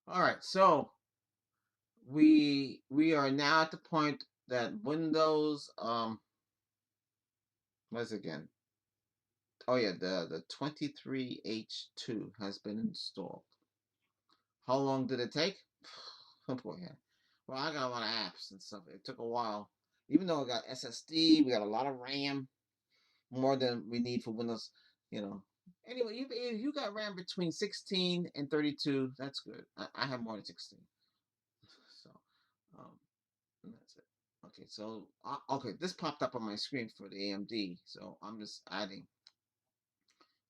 All right, so we are now at the point that Windows what's it again? Oh yeah, the 23H2 has been installed. How long did it take? Oh boy, yeah. Well, I got a lot of apps and stuff. It took a while. Even though I got SSD, we got a lot of RAM, more than we need for Windows, you know. Anyway, you got RAM between 16 and 32. That's good. I have more than 16. So, um, and that's it. Okay, so okay, this popped up on my screen for the AMD, so I'm just adding.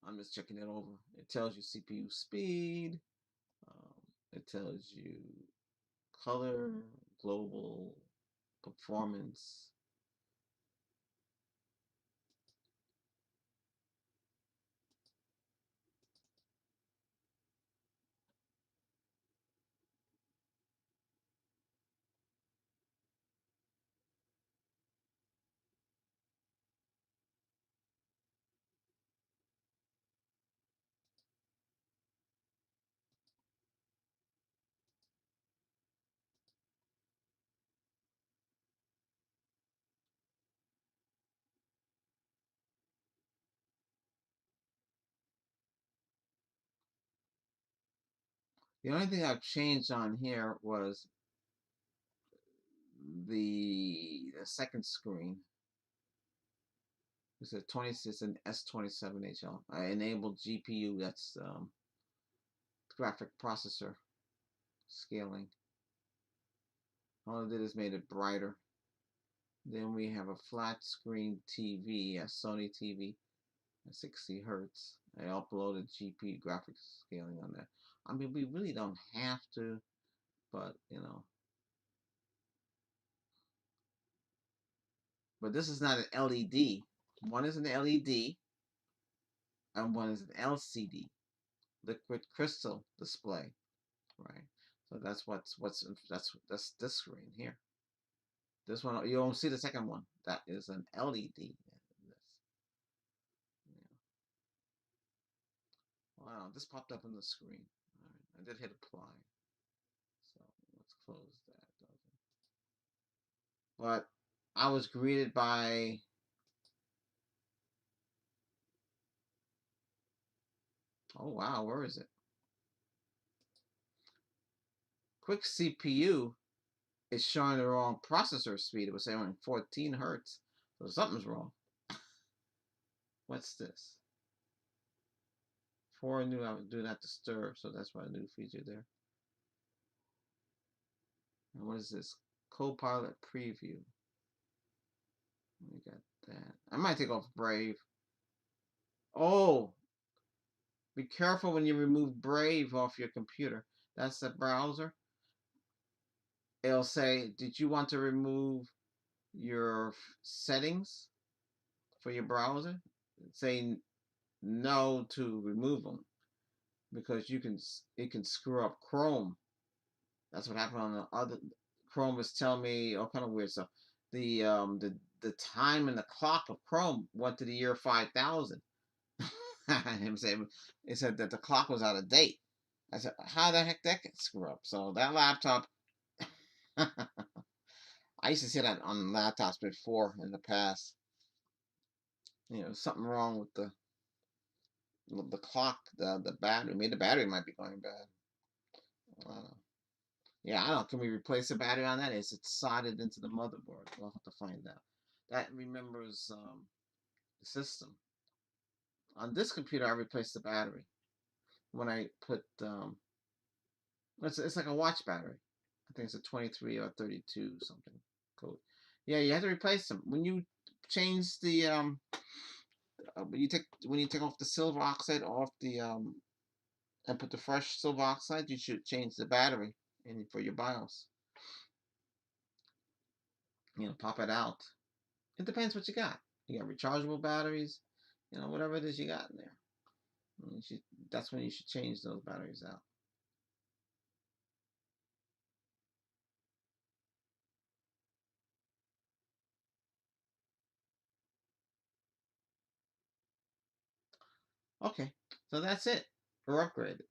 I'm just checking it over. It tells you CPU speed. It tells you color, global, performance. The only thing I've changed on here was the second screen. It's a 26 and S27HL. I enabled GPU. That's graphic processor scaling. All it did is made it brighter. Then we have a flat screen TV, a Sony TV, at 60 hertz. I uploaded GPU graphics scaling on that. I mean, we really don't have to, but you know. But this is not an LED. One is an LED, and one is an LCD, liquid crystal display, right? So that's this screen here. This one you don't see the second one. That is an LED. Yeah. Wow, this popped up on the screen. All right, I did hit apply. So let's close that. But I was greeted by, oh wow, where is it? Quick CPU is showing the wrong processor speed. It was saying 14 hertz. So something's wrong. What's this? For new, I would do not disturb. So that's my new feature there. And what is this? Copilot preview. We got that. I might take off Brave. Oh, be careful when you remove Brave off your computer. That's the browser. It'll say, did you want to remove your settings for your browser? Say no to remove them because it can screw up Chrome. That's what happened on the other. Chrome was telling me all kind of weird stuff. The time and the clock of Chrome went to the year 5000. Him saying it said that the clock was out of date. I said, how the heck that get screw up? So that laptop, I used to see that on laptops before in the past. You know, something wrong with the clock, the battery. Maybe the battery might be going bad. Yeah, I don't know. Can we replace the battery on that? Is it soldered into the motherboard? We'll have to find out. That remembers the system. On this computer, I replaced the battery when I put it's like a watch battery. I think it's a 23 or 32 something code. Yeah, you have to replace them when you change the when you take off the silver oxide off the and put the fresh silver oxide. You should change the battery in for your BIOS. You know, pop it out. It depends what you got. You got rechargeable batteries, you know, whatever it is you got in there. You should, that's when you should change those batteries out. Okay, so that's it. We're upgraded.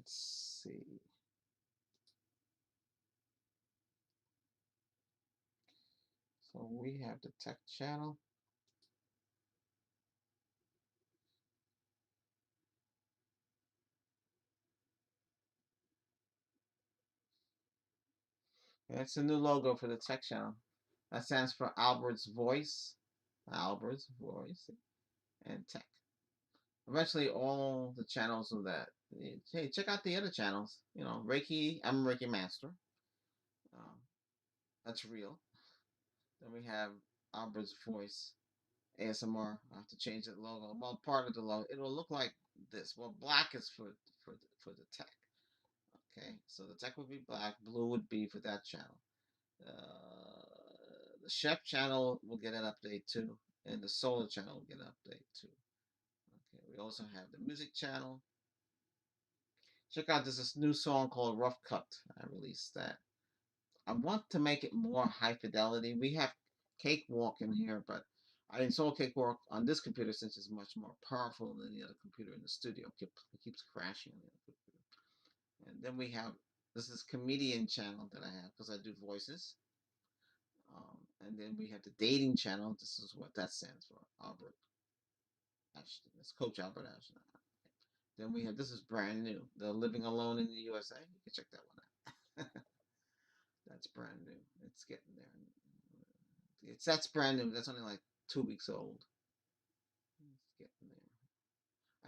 Let's see. So we have the tech channel. That's a new logo for the tech channel. That stands for Albert's Voice. Albert's Voice and Tech. Eventually, all the channels of that. Hey, check out the other channels. You know, Reiki. I'm a Reiki master. Um, that's real. Then we have Albert's Voice ASMR. I have to change the logo. Well, part of the logo. It'll look like this. Well, black is for the tech. Okay, so the tech would be black. Blue would be for that channel. The chef channel will get an update too, and the solar channel will get an update too. Okay, we also have the music channel. Check out this new song called Rough Cut. I released that. I want to make it more high fidelity. We have Cakewalk in here, but I installed Cakewalk on this computer since it's much more powerful than the other computer in the studio. It keeps crashing on the other computer. And then we have this is comedian channel that I have because I do voices. And then we have the dating channel. This is what that stands for, Albert Ashton. It's Coach Albert Ashton. Then we have this is brand new, the Living Alone in the USA. You can check that one out. That's brand new. It's getting there. That's brand new. That's only like 2 weeks old. It's getting there.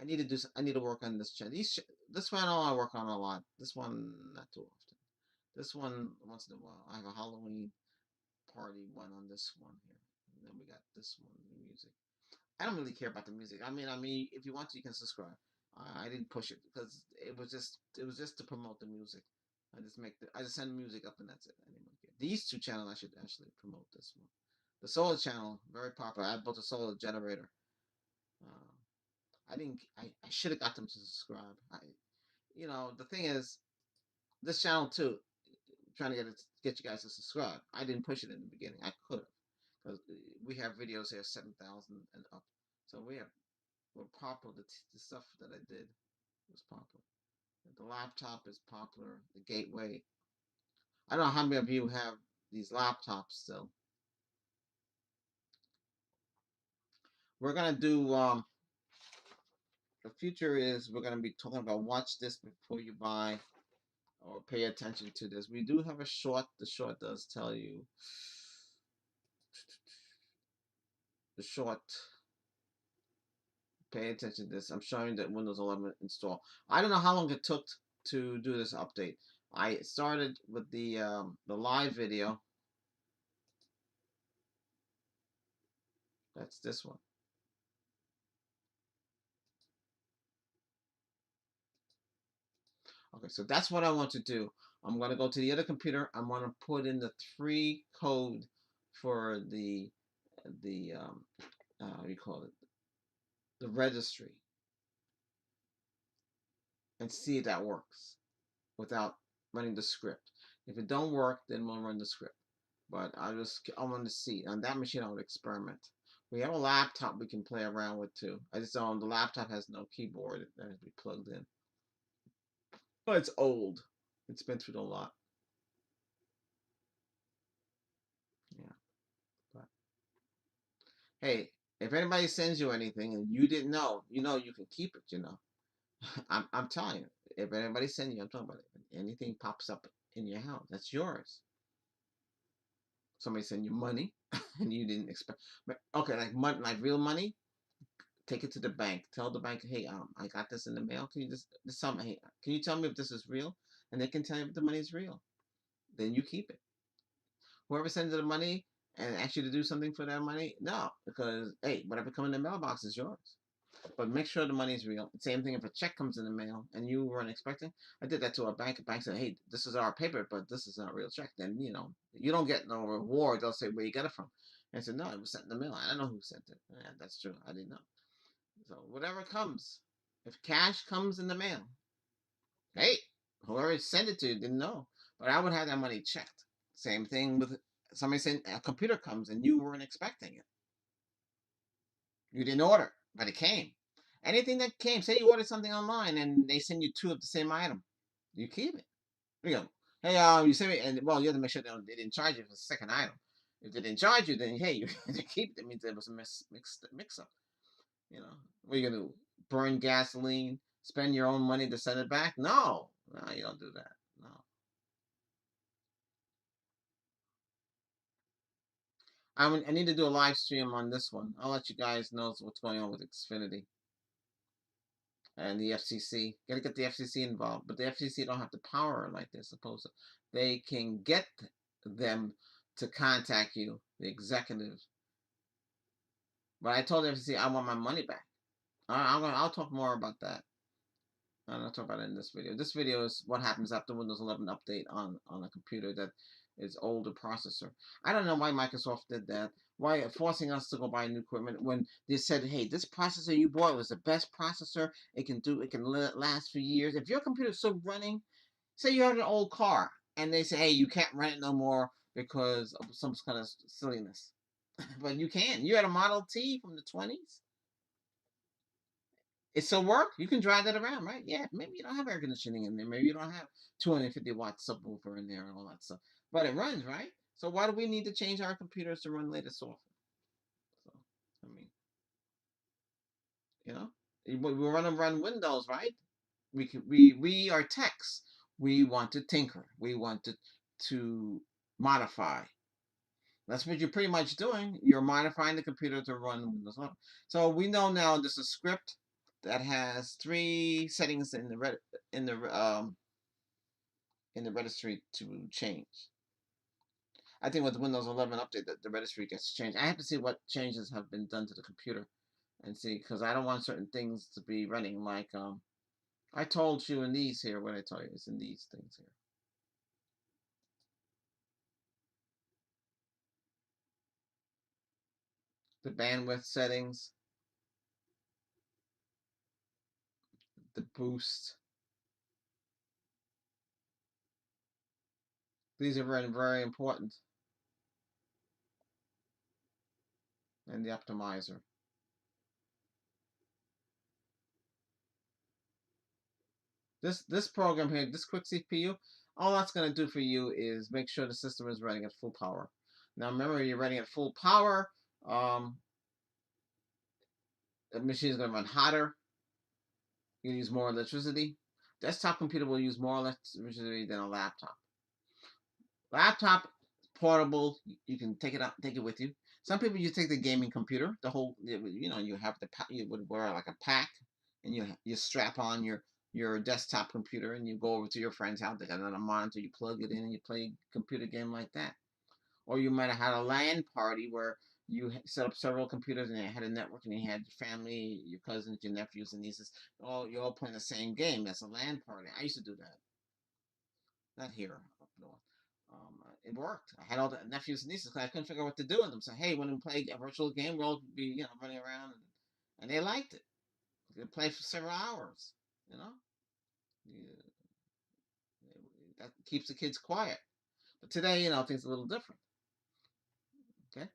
I need to work on this channel. This channel I work on a lot. This one not too often. This one once in a while. I have a Halloween party one on this one here. And then we got this one, the music. I don't really care about the music. I mean, if you want to, you can subscribe. I didn't push it because it was just to promote the music. I just send music up and that's it. I didn't care. These two channels I should actually promote this one. The solar channel, very popular. I built a solar generator. Uh, I should have got them to subscribe. The thing is, this channel too, trying to get you guys to subscribe. I didn't push it in the beginning. I could have, because we have videos here 7,000 and up. So we're popular. The stuff that I did was popular. The laptop is popular. The gateway. I don't know how many of you have these laptops still. We're gonna do the future is we're gonna be talking about watch this before you buy or pay attention to this. We do have a short. The short does tell you the short. Pay attention to this. I'm showing that Windows 11 install. I don't know how long it took to do this update. I started with the live video. That's this one. Okay, so that's what I want to do. I'm going to go to the other computer. I'm going to put in the 3 code for the what do you call it? The registry, and see if that works without running the script. If it don't work, then we'll run the script. But I want to see on that machine. I would experiment. We have a laptop we can play around with too. I just don't. The laptop has no keyboard that has to be plugged in. But it's old. It's been through a lot. Yeah. But hey, if anybody sends you anything and you didn't know, you can keep it. I'm telling you. If anybody sends you, I'm talking about it. Anything pops up in your house, that's yours. Somebody send you money and you didn't expect. But okay, like money, like real money. Take it to the bank. Tell the bank, hey, I got this in the mail. Can you just tell me, hey, can you tell me if this is real? And they can tell you if the money is real. Then you keep it. Whoever sends you the money and asks you to do something for that money, no, because hey, whatever comes in the mailbox is yours. But make sure the money is real. Same thing if a check comes in the mail and you weren't expecting. I did that to a bank. A bank said, hey, this is our paper, but this is not a real check. Then you don't get no reward. They'll say where you got it from. And I said, no, it was sent in the mail. I don't know who sent it. Yeah, that's true. I didn't know. So whatever comes, if cash comes in the mail, hey, whoever sent it to you didn't know. But I would have that money checked. Same thing with somebody saying a computer comes and you weren't expecting it. You didn't order, but it came. Anything that came, say you ordered something online and they send you 2 of the same item. You keep it. You know, hey, you send me, and well, you have to make sure they didn't charge you for the second item. If they didn't charge you, then hey, you keep it. That means there was a mix up. You know, what are you gonna do? Burn gasoline, spend your own money to send it back? No, no, you don't do that. No. I need to do a live stream on this one. I'll let you guys know what's going on with Xfinity and the FCC. Got to get the FCC involved, but the FCC don't have the power like they're supposed to. They can get them to contact you, the executive. But I told the FCC I want my money back. I'll talk more about that. I'll talk about it in this video. This video is what happens after Windows 11 update on a computer that is older processor. I don't know why Microsoft did that. Why forcing us to go buy new equipment when they said, "Hey, this processor you bought was the best processor. It can last for years. If your computer is still running, say you have an old car, and they say, hey, you can't run it no more because of some kind of silliness, but you can. You had a Model T from the 20s. It still work. You can drive that around, right? Yeah, maybe you don't have air conditioning in there. Maybe you don't have 250-watt subwoofer in there and all that stuff. But it runs, right? So why do we need to change our computers to run latest software? So, I mean, you know, we want to run Windows, right? We are techs. We want to tinker. We want to modify. That's what you're pretty much doing. You're modifying the computer to run Windows 11. So we know now there's a script that has 3 settings in the um in the registry to change. I think with the Windows 11 update, that the registry gets changed. I have to see what changes have been done to the computer and see, because I don't want certain things to be running like I told you in these here. What I tell you is in these things here. The bandwidth settings, the boost. These are very, very important. And the optimizer. This program here, this quick CPU, all that's going to do for you is make sure the system is running at full power. Now remember, you're running at full power. The machine is going to run hotter. You use more electricity. Desktop computer will use more electricity than a laptop. Laptop, portable. You can take it with you. Some people you take the gaming computer, the whole, you have you would wear like a pack, and you strap on your desktop computer, and you go over to your friend's house. They got a monitor. You plug it in, and you play a computer game like that. Or you might have had a LAN party where you set up several computers and you had a network, and you had your family, your cousins, your nephews and nieces. You're all playing the same game. That's a LAN party. I used to do that. Not here, up north. It worked. I had all the nephews and nieces because I couldn't figure out what to do with them. So hey, when we play a virtual game, we'll all be running around, and they liked it. They play for several hours. You know, yeah, that keeps the kids quiet. But today, things are a little different. Okay.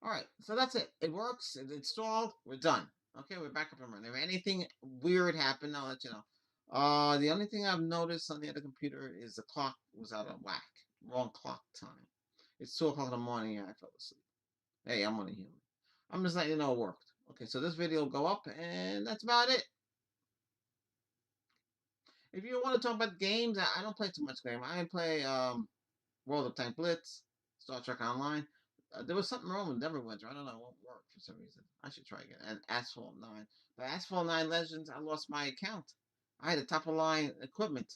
All right. So that's it. It works. It's installed. We're done. Okay. We're back up and running. If anything weird happened, I'll let you know. The only thing I've noticed on the other computer is the clock was out of whack. Wrong clock time. It's 2 o'clock in the morning and I fell asleep. Hey, I'm only human. I'm just letting you know it worked. Okay, so this video will go up, and that's about it. If you want to talk about games, I don't play too much game. I play World of Tank Blitz, Star Trek Online. There was something wrong with Neverwinter. I don't know. It won't work for some reason. I should try again. And Asphalt 9. But Asphalt 9 Legends, I lost my account. I had a top of line equipment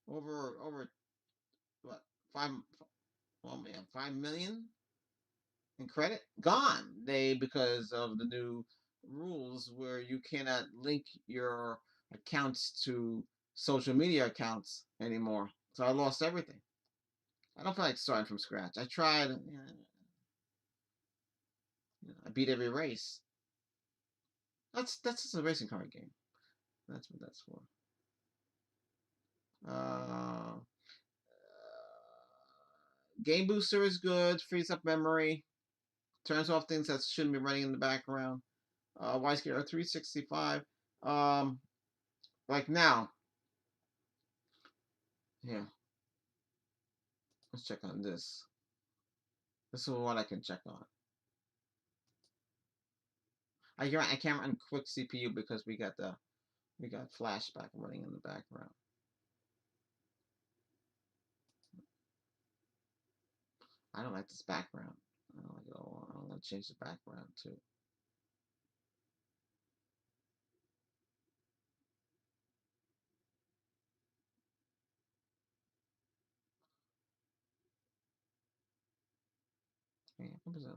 over what 5 well man 5 million in credit gone. Because of the new rules where you cannot link your accounts to social media accounts anymore. So I lost everything. I don't feel like starting from scratch. I tried. I beat every race. That's just a racing card game. That's what that's for. Uh, Game Booster is good. Frees up memory. Turns off things that shouldn't be running in the background. YSKR 365. Like now, Here, let's check on this. This is what I can check on. I can't run quick CPU because we got flashback running in the background. I don't like this background. I don't like it all. I'm gonna change the background too. Yeah, what was that?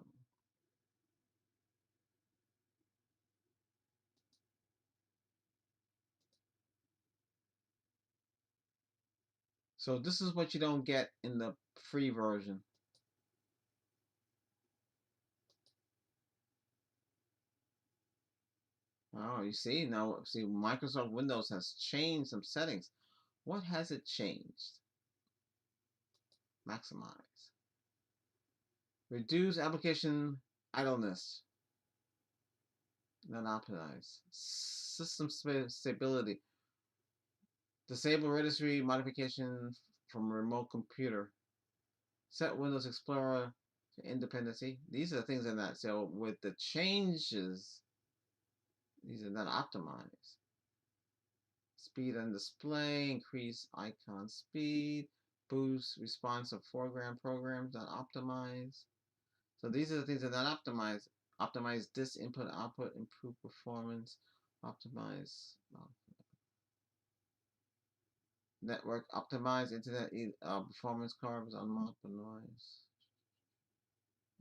So this is what you don't get in the free version. Oh, you see now. See, Microsoft Windows has changed some settings. What has it changed? Maximize. Reduce application idleness. Not optimize. System stability. Disable registry modification from remote computer. Set Windows Explorer to independency. These are the things in that. So with the changes, these are not optimized. Speed on display, increase icon speed, boost response of foreground programs, not optimized. So these are the things that are not optimized. Optimize this input output, improve performance, optimize network, optimize internet performance curves, unoptimized.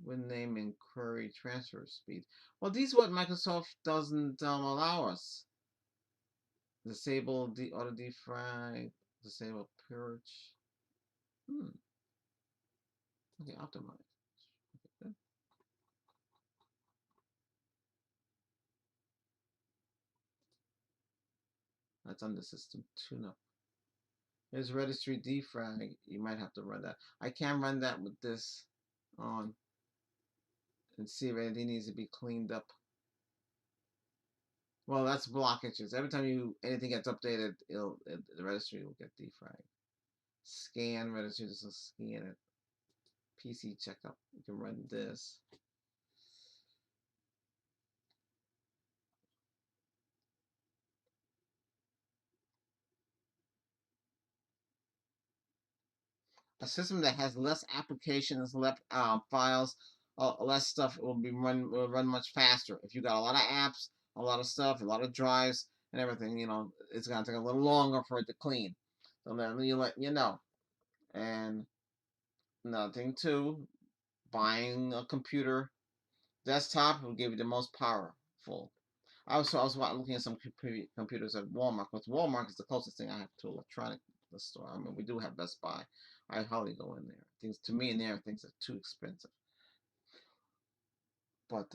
Win name and query transfer speed. Well, these are what Microsoft doesn't allow us. Disable the auto defrag, disable purge. Okay, optimize. Okay, that's on the system tune-up. Here's registry defrag. You might have to run that. I can run that with this on and see if anything needs to be cleaned up. Well, that's blockages. Every time anything gets updated, the registry will get defragged. Scan registry, just scan it. PC checkup. You can run this. A system that has less applications, less files, less stuff will run much faster. If you got a lot of apps, a lot of stuff, a lot of drives, and everything, it's gonna take a little longer for it to clean. So let me let you know. And another thing too, buying a computer desktop will give you the most powerful. I was looking at some computers at Walmart, because Walmart is the closest thing I have to electronic store. I mean, we do have Best Buy. I hardly go in there. Things to me in there, things are too expensive. But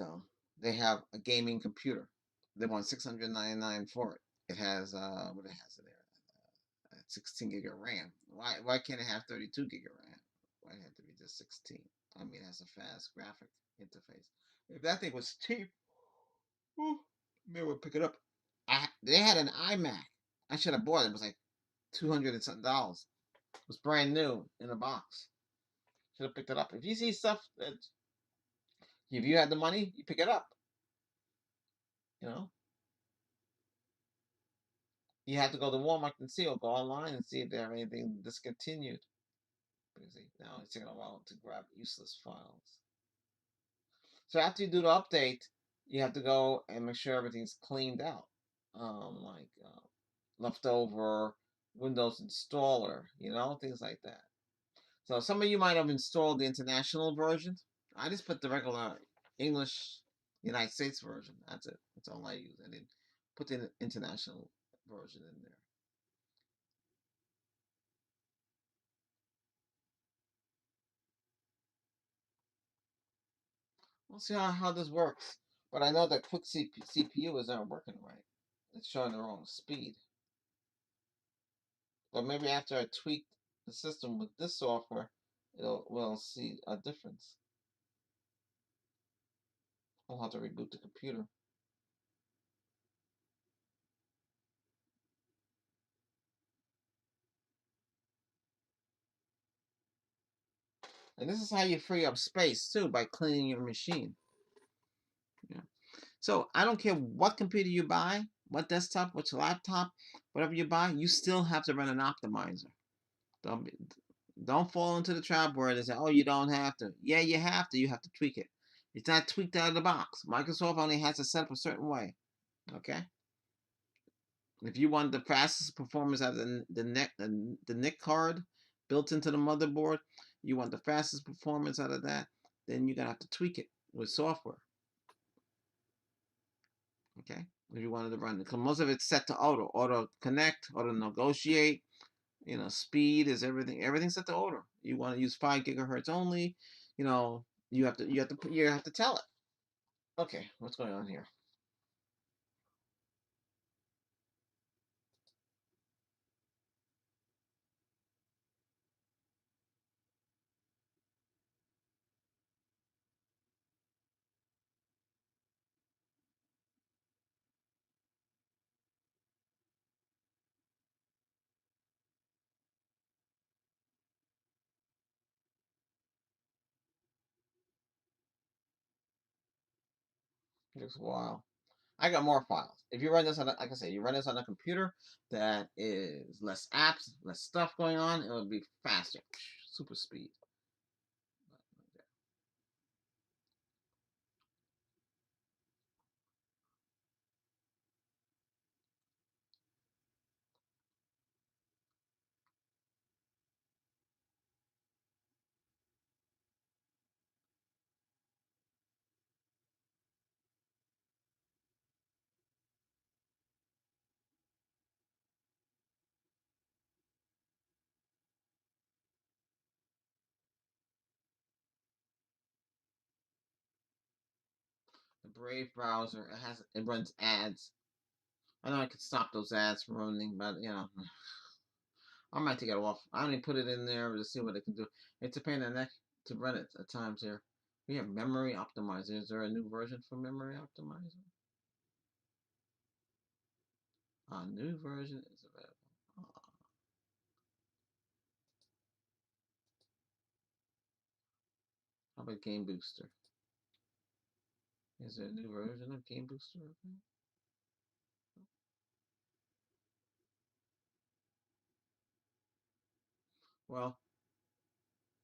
they have a gaming computer. They want $699 for it. It has what it has in there, 16 gig of RAM. Why can't it have 32 gig of RAM? Why it have to be just 16? I mean, it has a fast graphic interface. If that thing was cheap, maybe we'll pick it up. They had an iMac. I should have bought it. It was like 200 and something dollars. It was brand new in a box. Should have picked it up. If you see stuff that, if you had the money, you pick it up. You know, you have to go to Walmart and see, or go online and see if they have anything discontinued. Because now it's taking a while to grab useless files. So after you do the update, you have to go and make sure everything's cleaned out, like leftover Windows installer, things like that. So some of you might have installed the international version. I just put the regular English United States version. That's it. That's all I use. I didn't put the international version in there. We'll see how this works. But I know that quick CPU is not working right. It's showing the wrong speed. But maybe after I tweak the system with this software, we'll see a difference. I'll have to reboot the computer. And this is how you free up space too, by cleaning your machine. Yeah. So I don't care what computer you buy, what desktop, which laptop, whatever you buy, you still have to run an optimizer. Don't be, don't fall into the trap where they say, "Oh, you don't have to." Yeah, you have to. You have to tweak it. It's not tweaked out of the box. Microsoft only has to set up a certain way. Okay. If you want the fastest performance out of the NIC card built into the motherboard, you want the fastest performance out of that, then you're gonna have to tweak it with software. Okay. If you wanted to run it, because most of it's set to auto connect, auto negotiate. Speed is everything. Everything's set to auto. You want to use 5 GHz only. You have to tell it. Okay, what's going on here? It takes a while. I got more files. If you run this on, like I say, you run this on a computer that is less apps, less stuff going on, it will be faster, super speed. The Brave browser, it runs ads. I know I could stop those ads from running, but I might take it off. I only put it in there to see what it can do. It's a pain in the neck to run it at times here. We have Memory Optimizer. Is there a new version for Memory Optimizer? A new version is available. How about Game Booster? Is there a new version of Game Booster? Well,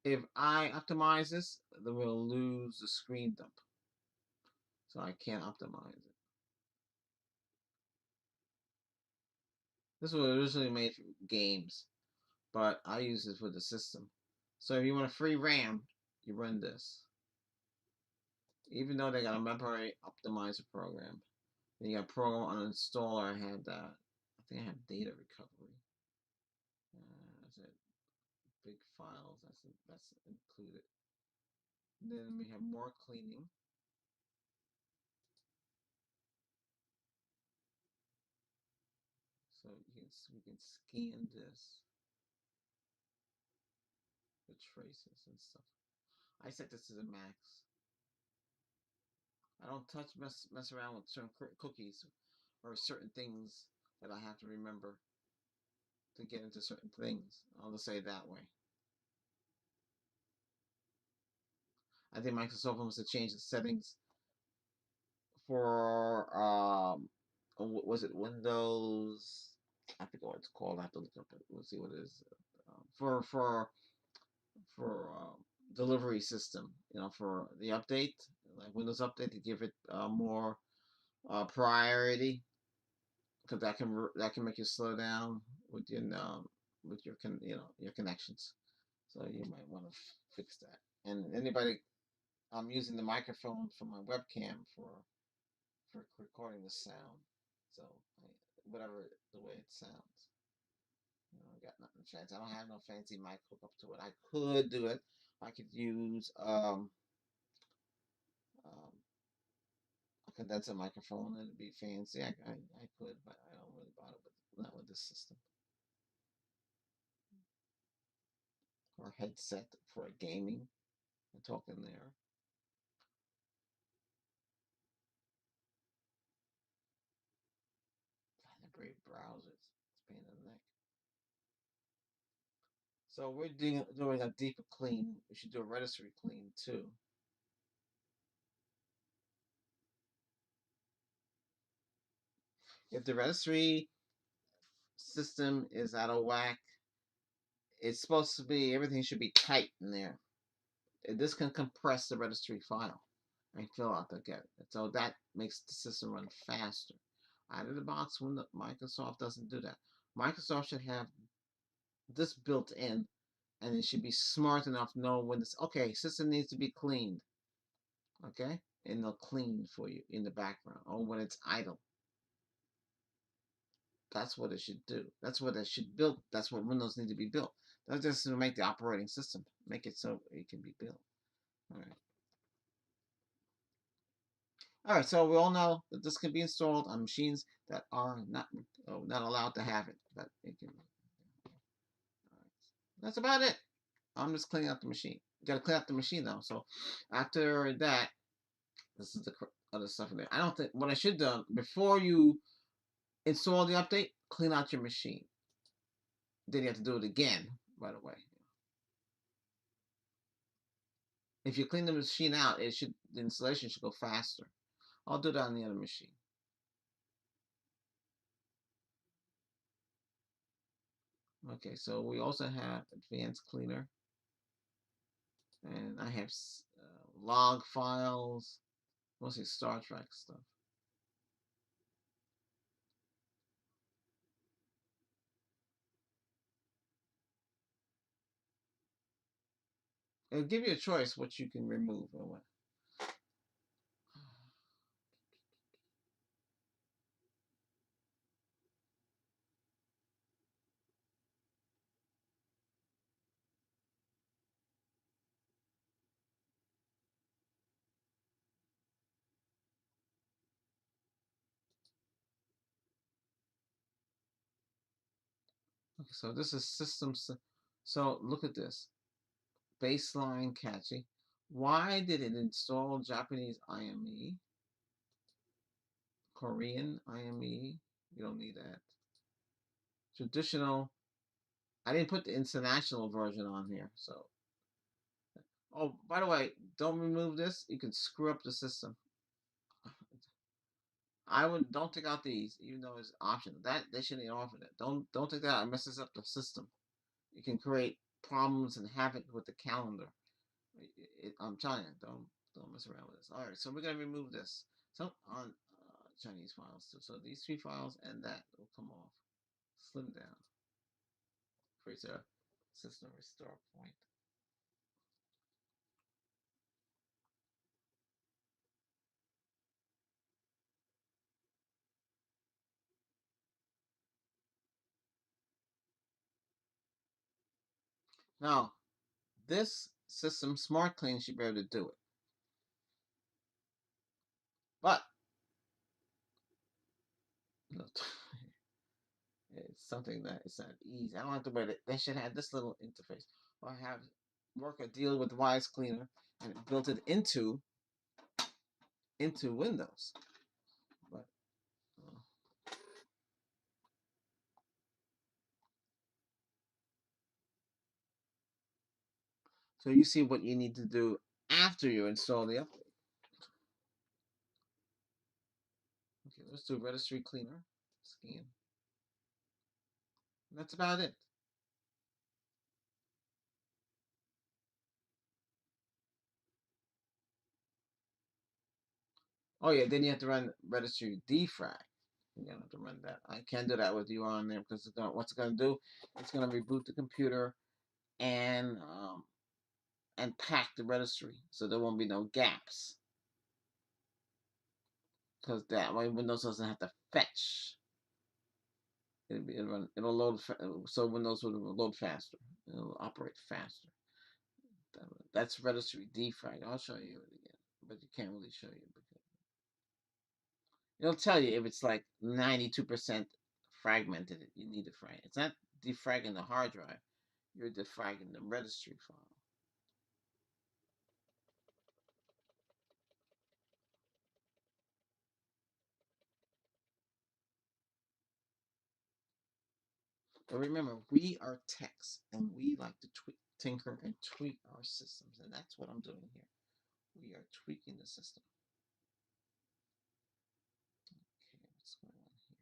if I optimize this, then we'll lose the screen dump. So I can't optimize it. This was originally made for games, but I use this for the system. So if you want a free RAM, you run this. Even though they got a memory optimizer program. Then you got program on installer. I had that. I think I have data recovery. That's it. Big files. That's included. Then we have more cleaning. So we can scan this for traces and stuff. I set this to the max. I don't mess around with certain cookies or certain things that I have to remember to get into certain things. I'll just say it that way. I think Microsoft wants to change the settings for was it Windows? I forget what it's called. I have to look up it. We'll see what it is. For delivery system, for the update, like Windows Update, to give it more priority, because that can make you slow down with your connections. So you might want to fix that. And anybody, I'm using the microphone for my webcam for recording the sound. So whatever the way it sounds. I got nothing fancy. I don't have no fancy mic hook up to it. I could do it. I could use um, a condenser microphone and it'd be fancy. I could, but I don't really bother with not with this system. Or headset for gaming and talking there. God, the brave browsers. It's a pain in the neck. So we're doing a deeper clean. We should do a registry clean too. If the registry system is out of whack, it's supposed to be everything should be tight in there. This can compress the registry file and fill out the get. So that makes the system run faster. Out of the box, when Microsoft doesn't do that. Microsoft should have this built in, and it should be smart enough to know when this system needs to be cleaned. Okay, and they'll clean for you in the background, or when it's idle. That's what it should do. That's what it should build. That's what Windows need to be built. That's just to make the operating system, make it so it can be built. All right. All right. So we all know that this can be installed on machines that are not allowed to have it, but it can. All right. That's about it. I'm just cleaning out the machine. You gotta clean out the machine though. So after that, this is the other stuff in there. I don't think what I should do before you install the update, clean out your machine. Then you have to do it again right away. If you clean the machine out, the installation should go faster. I'll do that on the other machine. Okay, so we also have advanced cleaner, and I have log files, mostly Star Trek stuff. It'll give you a choice what you can remove or what. Okay, so this is system. So look at this. Baseline catchy. Why did it install Japanese IME? Korean IME? You don't need that. Traditional. I didn't put the international version on here, so. Oh, by the way, don't remove this. You can screw up the system. Don't take out these, even though it's optional. That they shouldn't offer that. Don't take that out. It messes up the system. You can create problems and havoc with the calendar. I'm telling you, don't mess around with this. All right, so we're gonna remove this. So on Chinese files too. So these three files and that will come off. Slim down. Creates a system restore point. Now, this system smart clean should be able to do it. But it's something that it's not easy. I don't have to wait. They should have this little interface, or have worker deal with Wise Cleaner and built it into Windows. But so you see what you need to do after you install the update. Okay, let's do registry cleaner scan. That's about it. Oh yeah, then you have to run registry defrag. You have to run that. I can't do that with you on there because what's it going to do? It's going to reboot the computer and pack the registry, so there won't be no gaps. Because that way Windows doesn't have to fetch. It'll load, so Windows will load faster. It'll operate faster. That's registry defrag. I'll show you it again, but you can't really show you because it'll tell you if it's like 92% fragmented. You need to frag. It's not defragging the hard drive. You're defragging the registry file. But remember, we are techs and we like to tinker and tweak our systems. And that's what I'm doing here. We are tweaking the system. Okay, what's going on here?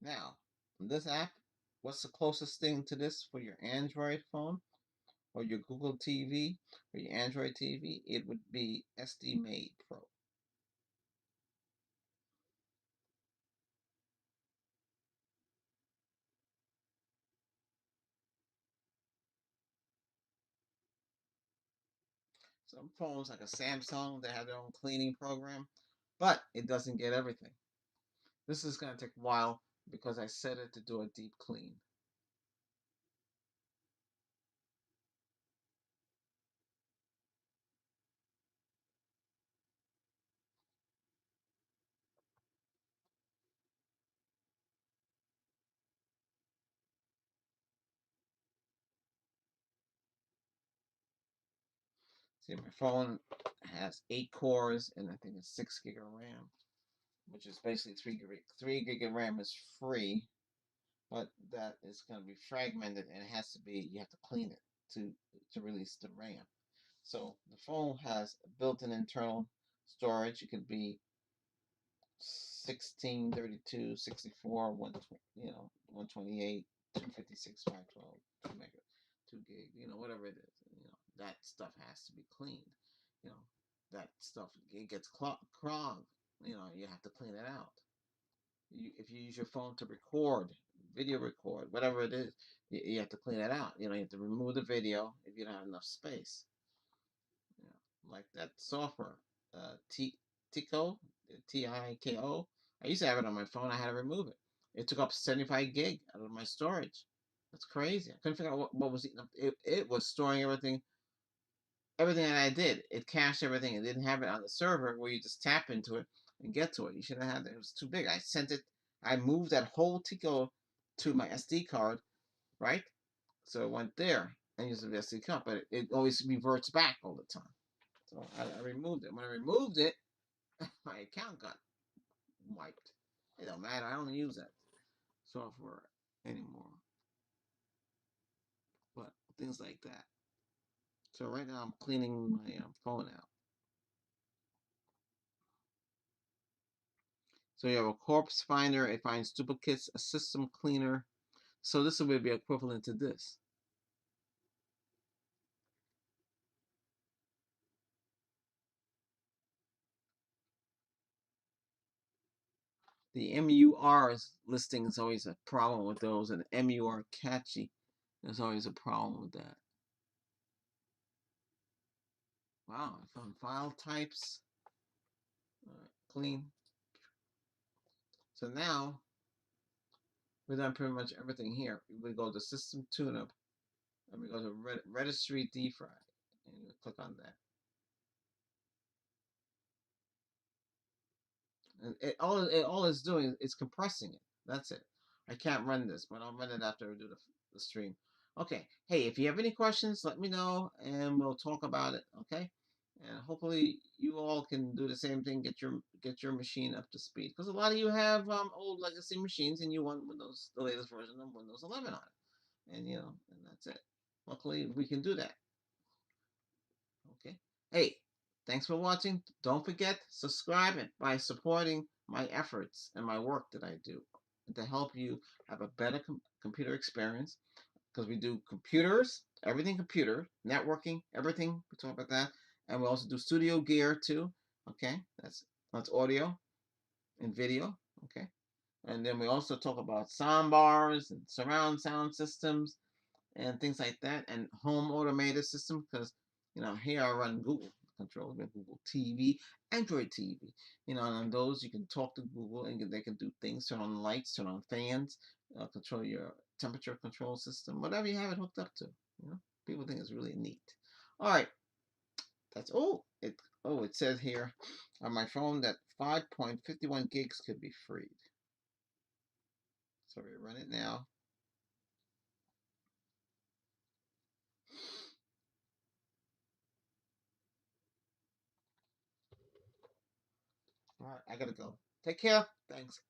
Now, this app, what's the closest thing to this for your Android phone or your Google TV or your Android TV? It would be SD Made Pro. Some phones like a Samsung, they have their own cleaning program, but it doesn't get everything. This is going to take a while because I set it to do a deep clean. See, my phone has 8 cores and I think it's 6 gig of RAM, which is basically 3 gig of RAM is free, but that is going to be fragmented and it has to be, you have to clean it to release the RAM. So the phone has built-in internal storage. It could be 16, 32, 64, 128, 256, 512, 2 gig, whatever it is. That stuff has to be cleaned. You know, that stuff, it gets clogged. You have to clean it out. If you use your phone to record, video record, whatever it is, you have to clean it out. You have to remove the video if you don't have enough space. Like that software, Tiko, Tiko. I used to have it on my phone. I had to remove it. It took up 75 gig out of my storage. That's crazy. I couldn't figure out what was eating up. It was storing everything that I did. It cached everything. It didn't have it on the server where you just tap into it and get to it. You should have had it. It was too big. I sent it. I moved that whole Tico to my SD card, right? So it went there and used the SD card, but it always reverts back all the time. So I removed it. When I removed it, my account got wiped. It don't matter. I don't use that software anymore. But things like that. So right now I'm cleaning my phone out. So you have a corpse finder. It finds duplicates. A system cleaner. So this would be equivalent to this. The MUR listing is always a problem with those, and MUR catchy. There's always a problem with that. Wow, I found file types. Clean. So now we've done pretty much everything here. We go to System Tune-Up, and we go to Registry Defrag, and you click on that. And all it's doing is compressing it. That's it. I can't run this, but I'll run it after we do the stream. Okay. Hey, if you have any questions, let me know, and we'll talk about it. Okay. And hopefully you all can do the same thing. Get your machine up to speed, because a lot of you have old legacy machines, and you want Windows, the latest version of Windows 11 on it, and that's it. Luckily, we can do that. Okay. Hey, thanks for watching. Don't forget, subscribe by supporting my efforts and my work that I do to help you have a better computer experience, because we do computers, everything computer, networking, everything. We talk about that. And we also do studio gear too. Okay. That's audio and video. Okay. And then we also talk about sound bars and surround sound systems and things like that, and home automated system, because here I run Google control, Google TV, Android TV, and on those you can talk to Google and they can do things, turn on lights, turn on fans, control your temperature control system, whatever you have it hooked up to. People think it's really neat. All right, that's it says here on my phone that 5.51 gigs could be freed. So we run it now. All right, I gotta go. Take care. Thanks.